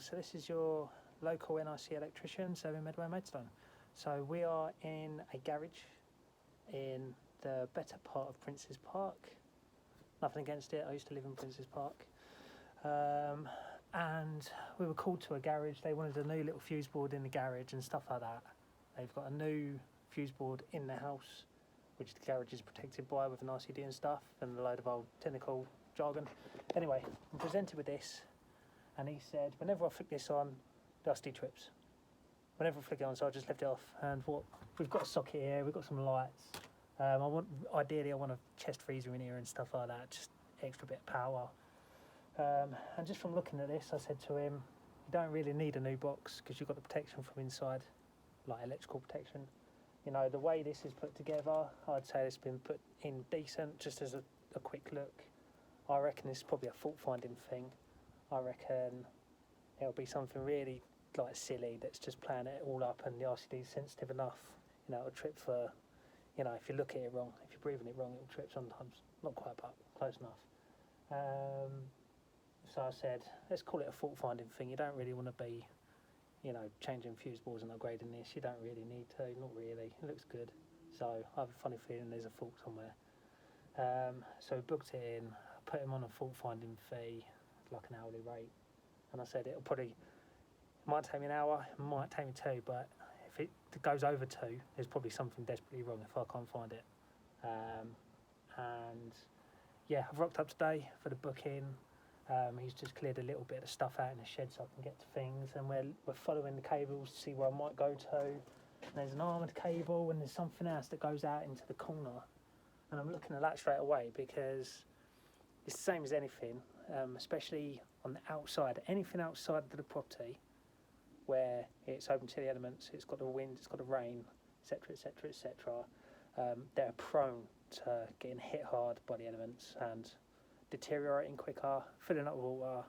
So this is your local NIC electrician serving Medway and Maidstone. So we are in a garage in the better part of Prince's Park. Nothing against it, I used to live in Prince's Park. And we were called to a garage. They wanted a new little fuse board in the garage and stuff like that. They've got a new fuse board in the house, which the garage is protected by with an RCD and stuff, and a load of old technical jargon. Anyway, I'm presented with this, and he said, whenever I flick this on, Dusty trips. Whenever I flick it on, so I just left it off. And we've got a socket here, we've got some lights. Ideally I want a chest freezer in here and stuff like that, just extra bit of power. And just from looking at this, I said to him, you don't really need a new box because you've got the protection from inside, like electrical protection. You know, the way this is put together, I'd say it's been put in decent, just as a quick look. I reckon it's probably a fault finding thing. I reckon it'll be something really like silly that's just playing it all up, and the RCD is sensitive enough, you know, it'll trip for, you know, if you look at it wrong, if you're breathing it wrong, it'll trip sometimes, not quite, but close enough. So I said, let's call it a fault finding thing. You don't really want to be, you know, changing fuse boards and upgrading this. You don't really need to, not really. It looks good. So I have a funny feeling there's a fault somewhere. So we booked it in, put him on a fault finding fee, like an hourly rate. And I said it might take me an hour, it might take me 2, but if it goes over 2, there's probably something desperately wrong if I can't find it. And yeah, I've rocked up today for the booking. He's just cleared a little bit of stuff out in the shed so I can get to things, and we're following the cables to see where I might go to. And there's an armoured cable and there's something else that goes out into the corner, and I'm looking at that straight away because it's the same as anything, especially on the outside. Anything outside of the property where it's open to the elements, it's got the wind, it's got the rain, etc, etc, etc, they're prone to getting hit hard by the elements and deteriorating quicker, filling up with water,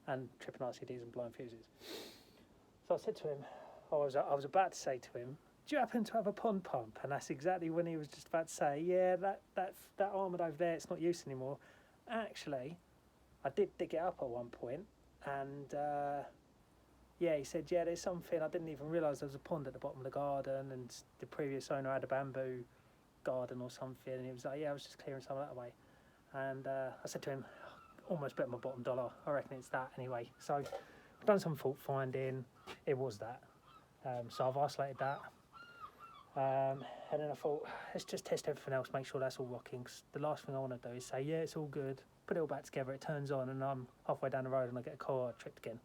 and tripping RCDs and blowing fuses. So I said to him, I was about to say to him, do you happen to have a pond pump? And that's exactly when he was just about to say, yeah, that armoured over there, it's not used anymore. Actually, I did dig it up at one point, and yeah, he said, yeah, there's something, I didn't even realise there was a pond at the bottom of the garden, and the previous owner had a bamboo garden or something, and he was like, yeah, I was just clearing some of that away. And I said to him, almost bet my bottom dollar, I reckon it's that anyway. So I've done some fault finding, it was that. So I've isolated that. And then I thought, let's just test everything else, make sure that's all working. 'Cause the last thing I want to do is say, yeah, it's all good, put it all back together, it turns on, and I'm halfway down the road and I get a call, I tripped again.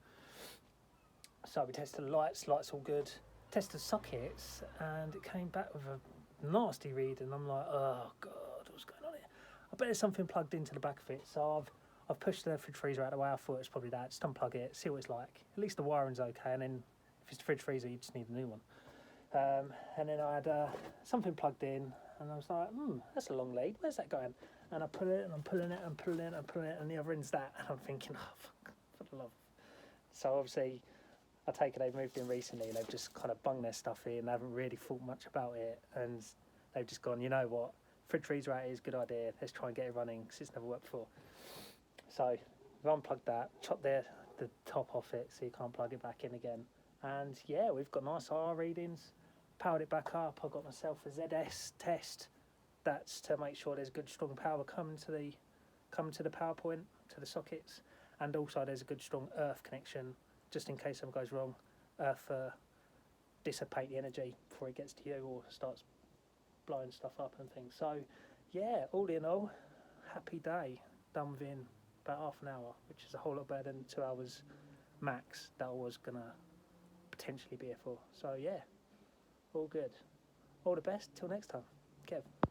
So we tested the lights all good. Tested sockets, and it came back with a nasty read, and I'm like, oh God, what's going on here? I bet there's something plugged into the back of it. So I've pushed the fridge freezer out of the way. I thought it was probably that. Just unplug it, see what it's like. At least the wiring's okay, and then if it's the fridge freezer, you just need a new one. And then I had something plugged in, and I was like, that's a long lead. Where's that going? And I put it, and I'm pulling it, and pulling it, and pulling it, and the other end's that. And I'm thinking, oh, fuck, for the love. So obviously, I take it they've moved in recently, and they've just kind of bunged their stuff in. They haven't really thought much about it, and they've just gone, you know what? Fridge freezer out is a good idea. Let's try and get it running because it's never worked before. So we've unplugged that, chopped the top off it so you can't plug it back in again. And yeah, we've got nice R readings. Powered it back up. I got myself a ZS test. That's to make sure there's good strong power coming to the power point, to the sockets, and also there's a good strong earth connection just in case something goes wrong. Earth dissipate the energy before it gets to you or starts blowing stuff up and things. So yeah, all in all, happy day, done within about half an hour, which is a whole lot better than 2 hours max that I was gonna potentially be here for. So yeah, all good. All the best till next time. Kev.